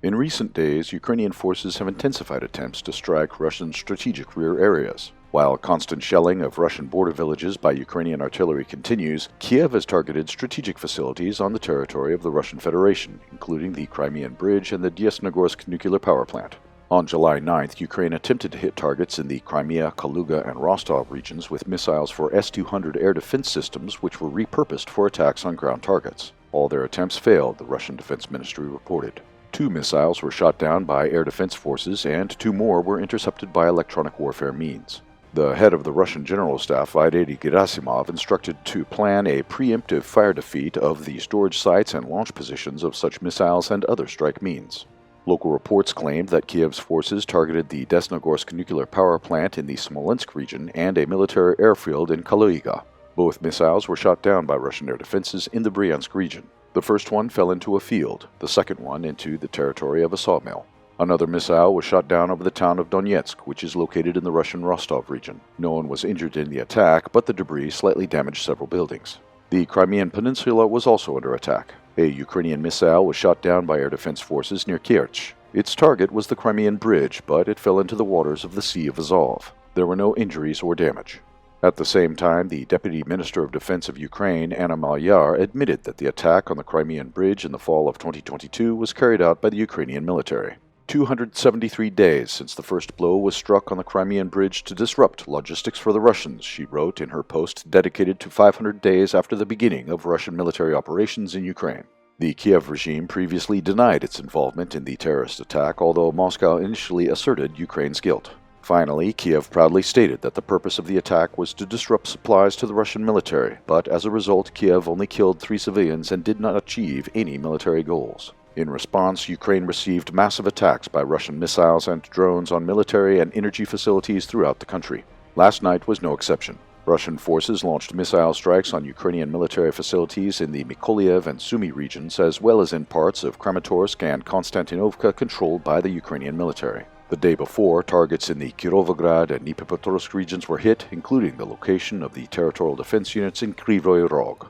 In recent days, Ukrainian forces have intensified attempts to strike Russian strategic rear areas. While constant shelling of Russian border villages by Ukrainian artillery continues, Kiev has targeted strategic facilities on the territory of the Russian Federation, including the Crimean Bridge and the Dyesnogorsk nuclear power plant. On July 9th, Ukraine attempted to hit targets in the Crimea, Kaluga, and Rostov regions with missiles for S-200 air defense systems which were repurposed for attacks on ground targets. All their attempts failed, the Russian Defense Ministry reported. 2 missiles were shot down by air defense forces, and 2 more were intercepted by electronic warfare means. The head of the Russian General Staff, Valery Gerasimov, instructed to plan a preemptive fire defeat of the storage sites and launch positions of such missiles and other strike means. Local reports claimed that Kiev's forces targeted the Dyesnogorsk nuclear power plant in the Smolensk region and a military airfield in Kaluga. Both missiles were shot down by Russian air defenses in the Bryansk region. The first one fell into a field, the second one into the territory of a sawmill. Another missile was shot down over the town of Donetsk, which is located in the Russian Rostov region. No one was injured in the attack, but the debris slightly damaged several buildings. The Crimean Peninsula was also under attack. A Ukrainian missile was shot down by air defense forces near Kerch. Its target was the Crimean Bridge, but it fell into the waters of the Sea of Azov. There were no injuries or damage. At the same time, the Deputy Minister of Defense of Ukraine, Anna Malyar, admitted that the attack on the Crimean Bridge in the fall of 2022 was carried out by the Ukrainian military. 273 days since the first blow was struck on the Crimean Bridge to disrupt logistics for the Russians, she wrote in her post dedicated to 500 days after the beginning of Russian military operations in Ukraine. The Kiev regime previously denied its involvement in the terrorist attack, although Moscow initially asserted Ukraine's guilt. Finally, Kiev proudly stated that the purpose of the attack was to disrupt supplies to the Russian military, but as a result, Kiev only killed 3 civilians and did not achieve any military goals. In response, Ukraine received massive attacks by Russian missiles and drones on military and energy facilities throughout the country. Last night was no exception. Russian forces launched missile strikes on Ukrainian military facilities in the Mykolaiv and Sumy regions, as well as in parts of Kramatorsk and Konstantinovka controlled by the Ukrainian military. The day before, targets in the Kirovograd and Dnipropetrovsk regions were hit, including the location of the territorial defense units in Kryvyi Rog.